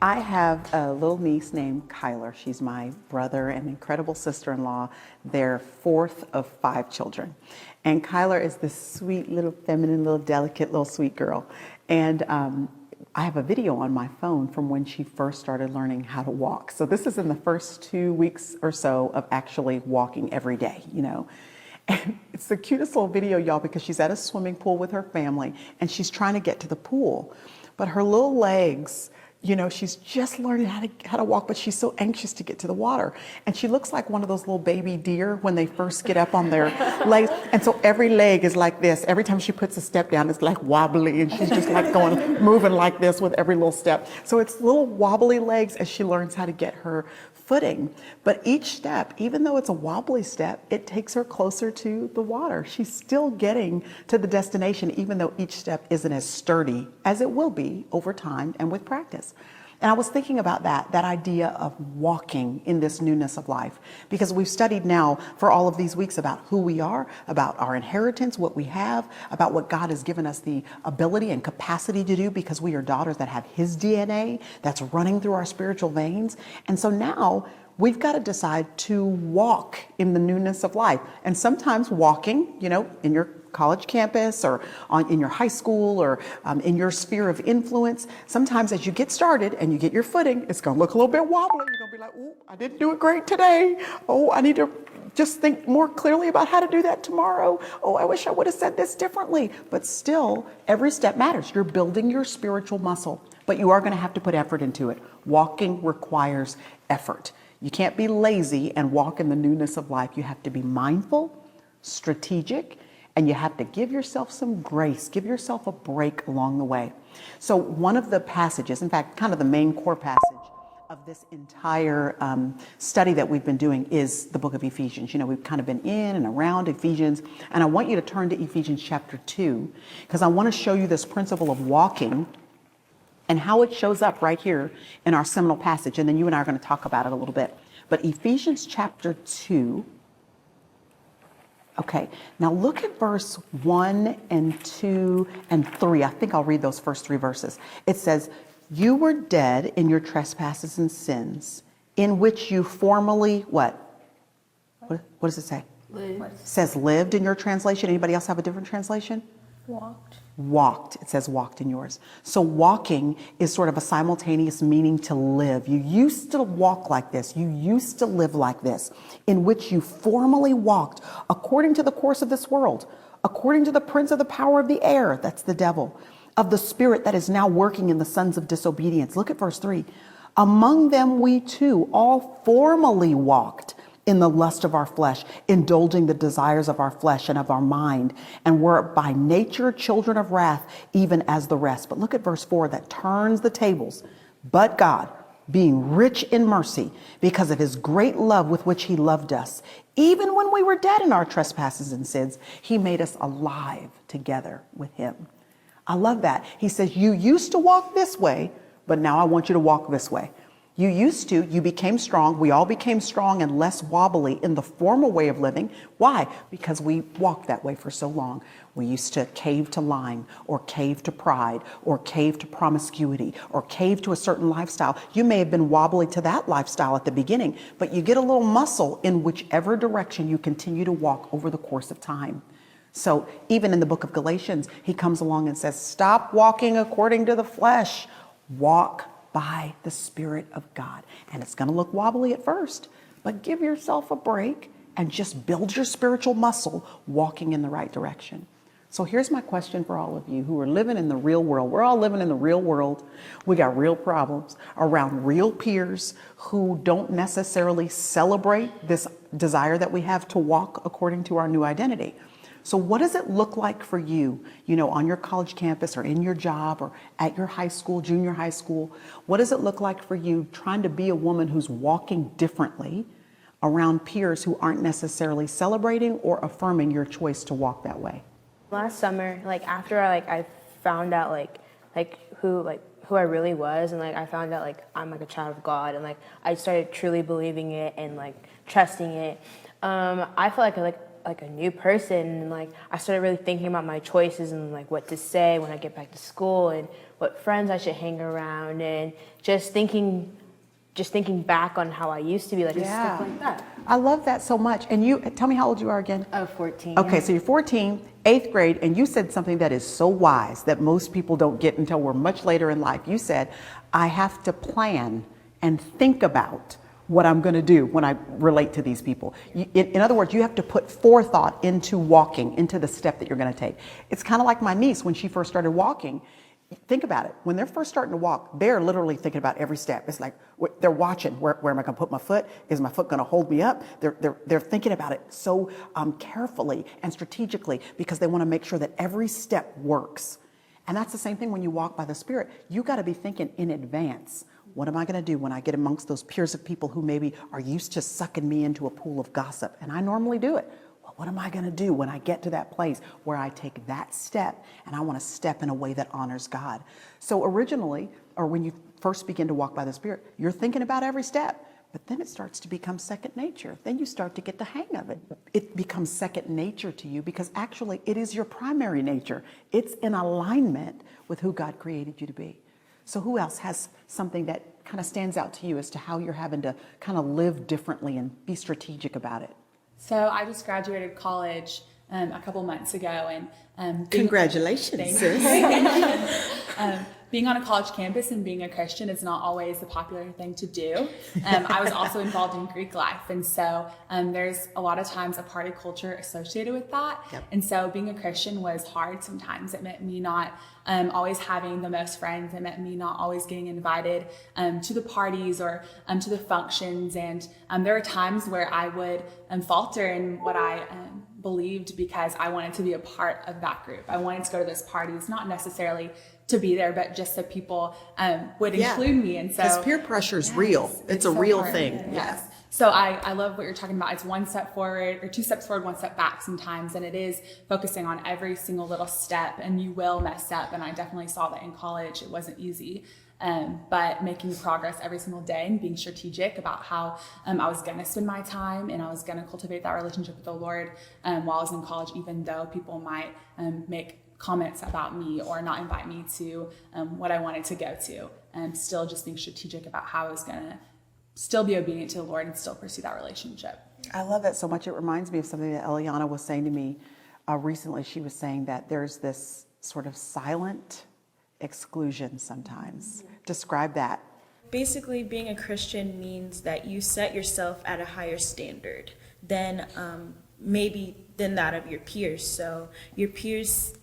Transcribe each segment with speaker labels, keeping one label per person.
Speaker 1: I have a little niece named Kyler. She's my brother and incredible sister-in-law. They're fourth of 5 children. And Kyler is this sweet little feminine, little delicate, little sweet girl. And I have a video on my phone from when she first started learning how to walk. So this is in the first 2 weeks or so of actually walking every day, you know. And it's the cutest little video, y'all, because she's at a swimming pool with her family and she's trying to get to the pool. But her little legs, you know, she's just learning how to walk, but she's so anxious to get to the water. And she looks like one of those little baby deer when they first get up on their legs. And so every leg is like this. Every time she puts a step down, it's like wobbly, and she's just like moving like this with every little step. So it's little wobbly legs as she learns how to get her footing. But each step, even though it's a wobbly step, it takes her closer to the water. She's still getting to the destination, even though each step isn't as sturdy as it will be over time and with practice. And I was thinking about that idea of walking in this newness of life, because we've studied now for all of these weeks about who we are, about our inheritance, what we have, about what God has given us the ability and capacity to do because we are daughters that have His DNA that's running through our spiritual veins. And so now we've got to decide to walk in the newness of life. And sometimes walking, you know, in your college campus or in your high school or in your sphere of influence, sometimes as you get started and you get your footing, it's going to look a little bit wobbly. You're going to be like, "Ooh, I didn't do it great today. Oh, I need to just think more clearly about how to do that tomorrow. Oh, I wish I would have said this differently." But still, every step matters. You're building your spiritual muscle, but you are going to have to put effort into it. Walking requires effort. You can't be lazy and walk in the newness of life. You have to be mindful, strategic, and you have to give yourself some grace, give yourself a break along the way. So one of the passages, in fact, kind of the main core passage of this entire study that we've been doing is the book of Ephesians. You know, we've kind of been in and around Ephesians, and I want you to turn to Ephesians chapter 2, because I want to show you this principle of walking and how it shows up right here in our seminal passage, and then you and I are going to talk about it a little bit. But Ephesians chapter 2, okay, now look at verse 1 and 2 and 3. I think I'll read those first 3 verses. It says, "You were dead in your trespasses and sins, in which you formerly," what? What does it say?
Speaker 2: Lived.
Speaker 1: It says lived in your translation. Anybody else have a different translation? Walked. It says walked in yours. So walking is sort of a simultaneous meaning to live. You used to walk like this. You used to live like this, in which you formerly walked according to the course of this world, according to the prince of the power of the air, that's the devil, of the spirit that is now working in the sons of disobedience. Look at verse 3. "Among them we too all formerly walked in the lust of our flesh, indulging the desires of our flesh and of our mind, and were by nature children of wrath, even as the rest." But look at verse 4 that turns the tables. "But God, being rich in mercy, because of His great love with which He loved us, even when we were dead in our trespasses and sins, He made us alive together with Him." I love that. He says, you used to walk this way, but now I want you to walk this way. You became strong. We all became strong and less wobbly in the former way of living. Why? Because we walked that way for so long. We used to cave to lying, or cave to pride, or cave to promiscuity, or cave to a certain lifestyle. You may have been wobbly to that lifestyle at the beginning, but you get a little muscle in whichever direction you continue to walk over the course of time. So even in the book of Galatians, he comes along and says, stop walking according to the flesh. Walk by the Spirit of God. And it's going to look wobbly at first, but give yourself a break and just build your spiritual muscle walking in the right direction. So here's my question for all of you who are living in the real world. We're all living in the real world. We got real problems around real peers who don't necessarily celebrate this desire that we have to walk according to our new identity. So what does it look like for you, on your college campus or in your job or at your high school, junior high school? What does it look like for you trying to be a woman who's walking differently around peers who aren't necessarily celebrating or affirming your choice to walk that way?
Speaker 2: Last summer, after I found out who I really was, and I found out I'm a child of God, and I started truly believing it and trusting it. I felt like a new person, and like I started really thinking about my choices and like what to say when I get back to school and what friends I should hang around, and just thinking back on how I used to be, like, and stuff like that.
Speaker 1: I love that so much. And you, tell me how old you are again.
Speaker 2: Oh, 14.
Speaker 1: Okay, so you're 14, 8th grade, and you said something that is so wise that most people don't get until we're much later in life. You said, I have to plan and think about what I'm going to do when I relate to these people. In other words, you have to put forethought into walking, into the step that you're going to take. It's kind of like my niece when she first started walking. Think about it. When they're first starting to walk, they're literally thinking about every step. It's like they're watching. Where am I going to put my foot? Is my foot going to hold me up? They're thinking about it so carefully and strategically because they want to make sure that every step works. And that's the same thing when you walk by the Spirit. You got to be thinking in advance. What am I going to do when I get amongst those peers of people who maybe are used to sucking me into a pool of gossip? And I normally do it. Well, what am I going to do when I get to that place where I take that step and I want to step in a way that honors God? So originally, or when you first begin to walk by the Spirit, you're thinking about every step. But then it starts to become second nature. Then you start to get the hang of it. It becomes second nature to you because actually it is your primary nature. It's in alignment with who God created you to be. So who else has something that kind of stands out to you as to how you're having to kind of live differently and be strategic about it?
Speaker 3: So I just graduated college a couple months ago, and
Speaker 1: Congratulations, sis.
Speaker 3: being on a college campus and being a Christian is not always the popular thing to do. I was also involved in Greek life, and so there's a lot of times a party culture associated with that.
Speaker 1: Yep.
Speaker 3: And so being a Christian was hard sometimes. It meant me not always having the most friends. It meant me not always getting invited to the parties or to the functions. And there were times where I would falter in what I believed because I wanted to be a part of that group. I wanted to go to those parties, not necessarily to be there, but just so people would include me. And so
Speaker 1: Because peer pressure is real. It's a
Speaker 3: so
Speaker 1: real
Speaker 3: hard.
Speaker 1: thing.
Speaker 3: Yes. So I love what you're talking about. It's one step forward or two steps forward, one step back sometimes. And it is focusing on every single little step, and you will mess up. And I definitely saw that in college. It wasn't easy. But making progress every single day and being strategic about how I was going to spend my time and I was going to cultivate that relationship with the Lord while I was in college, even though people might make comments about me or not invite me to what I wanted to go to. And still just being strategic about how I was going to still be obedient to the Lord and still pursue that relationship.
Speaker 1: I love that so much. It reminds me of something that Eliana was saying to me recently. She was saying that there's this sort of silent exclusion sometimes. Describe that.
Speaker 4: Basically, being a Christian means that you set yourself at a higher standard than maybe than that of your peers. So your peers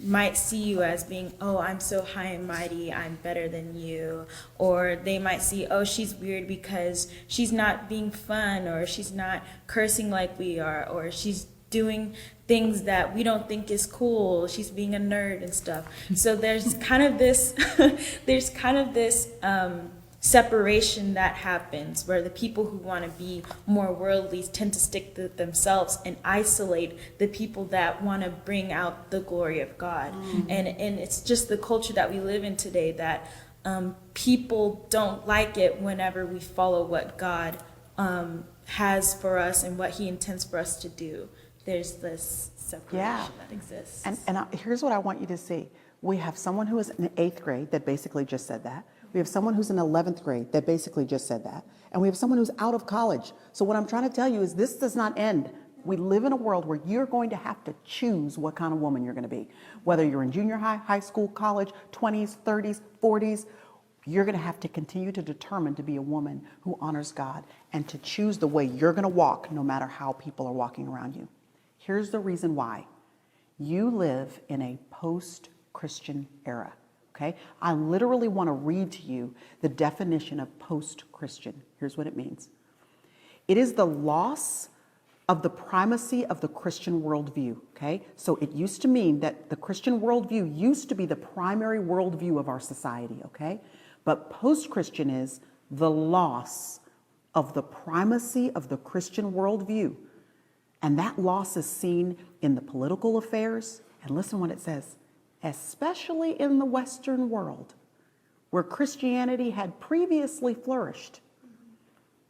Speaker 4: might see you as being, oh, I'm so high and mighty, I'm better than you. Or they might see, oh, she's weird because she's not being fun, or she's not cursing like we are, or she's doing things that we don't think is cool, she's being a nerd and stuff. So there's kind of this separation that happens where the people who want to be more worldly tend to stick to themselves and isolate the people that want to bring out the glory of God. And it's just the culture that we live in today that people don't like it whenever we follow what God has for us and what he intends for us to do. There's this separation that exists.
Speaker 1: And here's what I want you to see. We have someone who is in 8th grade that basically just said that. We have someone who's in 11th grade that basically just said that. And we have someone who's out of college. So what I'm trying to tell you is this does not end. We live in a world where you're going to have to choose what kind of woman you're going to be. Whether you're in junior high, high school, college, 20s, 30s, 40s, you're going to have to continue to determine to be a woman who honors God and to choose the way you're going to walk no matter how people are walking around you. Here's the reason why. You live in a post-Christian era. Okay? I literally want to read to you the definition of post-Christian. Here's what it means. It is the loss of the primacy of the Christian worldview. Okay? So it used to mean that the Christian worldview used to be the primary worldview of our society. Okay? But post-Christian is the loss of the primacy of the Christian worldview. And that loss is seen in the political affairs. And listen what it says. Especially in the Western world, where Christianity had previously flourished.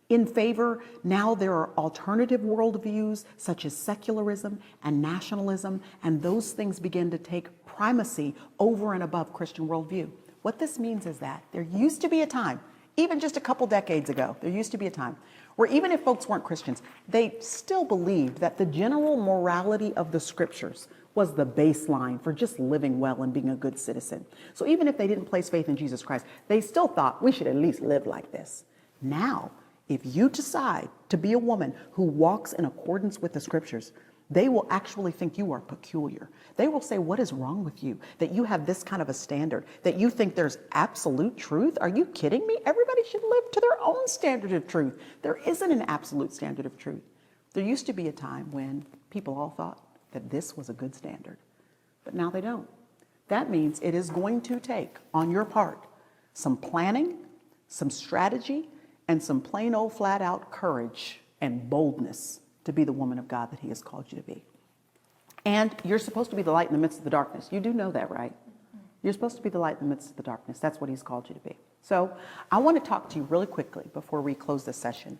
Speaker 1: in favor. Now there are alternative worldviews such as secularism and nationalism, and those things begin to take primacy over and above Christian worldview. What this means is that there used to be a time, even just a couple decades ago, there used to be a time where even if folks weren't Christians, they still believed that the general morality of the scriptures was the baseline for just living well and being a good citizen. So even if they didn't place faith in Jesus Christ, they still thought we should at least live like this. Now, if you decide to be a woman who walks in accordance with the scriptures, they will actually think you are peculiar. They will say, what is wrong with you that you have this kind of a standard, that you think there's absolute truth? Are you kidding me? Everybody should live to their own standard of truth. There isn't an absolute standard of truth. There used to be a time when people all thought that this was a good standard, but now they don't. That means it is going to take, on your part, some planning, some strategy, and some plain old flat out courage and boldness to be the woman of God that he has called you to be. And you're supposed to be the light in the midst of the darkness. You do know that, right? You're supposed to be the light in the midst of the darkness. That's what he's called you to be. So I want to talk to you really quickly before we close this session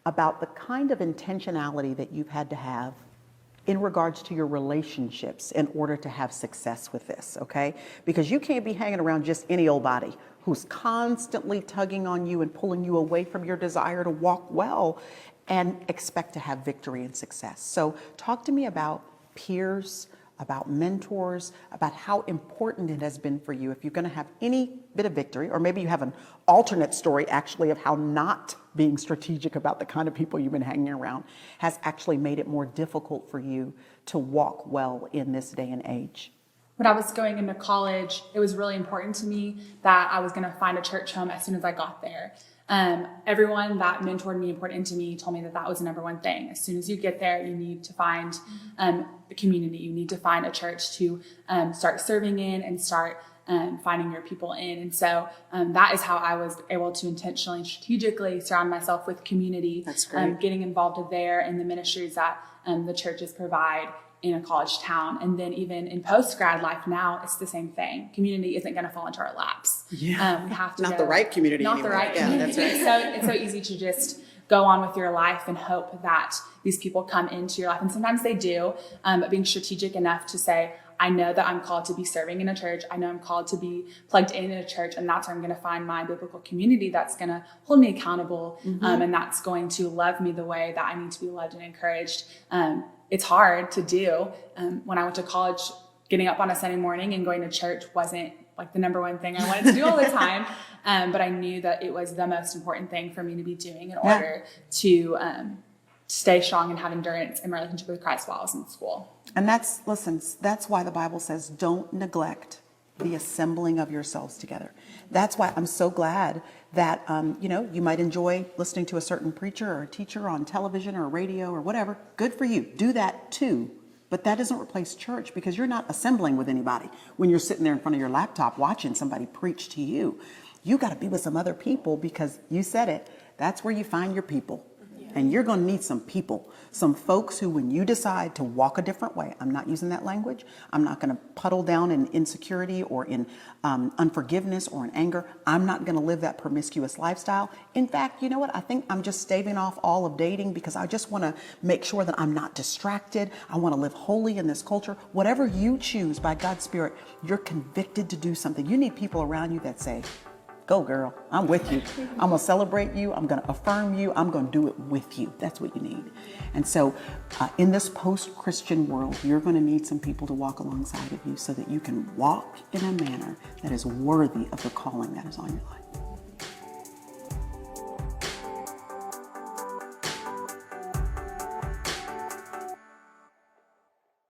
Speaker 1: about the kind of intentionality that you've had to have in regards to your relationships in order to have success with this, okay? Because you can't be hanging around just any old body who's constantly tugging on you and pulling you away from your desire to walk well and expect to have victory and success. So talk to me about peers, about mentors, about how important it has been for you if you're going to have any bit of victory, or maybe you have an alternate story actually of how not being strategic about the kind of people you've been hanging around has actually made it more difficult for you to walk well in this day and age.
Speaker 3: When I was going into college, it was really important to me that I was going to find a church home as soon as I got there. Everyone that mentored me and poured into me told me that that was the number one thing. As soon as you get there, you need to find the community. You need to find a church to start serving in and start finding your people in. And so that is how I was able to intentionally and strategically surround myself with community.
Speaker 1: That's great.
Speaker 3: Getting involved there in the ministries that the churches provide in a college town. And then even in post-grad life now, it's the same thing. Community isn't going to fall into our laps.
Speaker 1: Yeah.
Speaker 3: We have to
Speaker 1: Not the right community
Speaker 3: Not
Speaker 1: anymore.
Speaker 3: the right
Speaker 1: Yeah,
Speaker 3: community.
Speaker 1: that's right.
Speaker 3: It's so easy to just go on with your life and hope that these people come into your life. And sometimes they do, but being strategic enough to say, I know that I'm called to be serving in a church. I know I'm called to be plugged in a church, and that's where I'm going to find my biblical community that's going to hold me accountable, and that's going to love me the way that I need to be loved and encouraged. It's hard to do. When I went to college, getting up on a Sunday morning and going to church wasn't like the number one thing I wanted to do all the time. But I knew that it was the most important thing for me to be doing in order to stay strong and have endurance in my relationship with Christ while I was in school.
Speaker 1: And that's why the Bible says, don't neglect the assembling of yourselves together. That's why I'm so glad that, you might enjoy listening to a certain preacher or a teacher on television or radio or whatever. Good for you. Do that too. But that doesn't replace church, because you're not assembling with anybody when you're sitting there in front of your laptop watching somebody preach to you. You got to be with some other people, because you said it. That's where you find your people. And you're going to need some people, some folks who, when you decide to walk a different way, I'm not using that language. I'm not going to puddle down in insecurity or in unforgiveness or in anger. I'm not going to live that promiscuous lifestyle. In fact, you know what? I think I'm just staving off all of dating, because I just want to make sure that I'm not distracted. I want to live holy in this culture. Whatever you choose by God's Spirit, you're convicted to do something. You need people around you that say, go girl, I'm with you. I'm going to celebrate you. I'm going to affirm you. I'm going to do it with you. That's what you need. And so in this post-Christian world, you're going to need some people to walk alongside of you so that you can walk in a manner that is worthy of the calling that is on your life.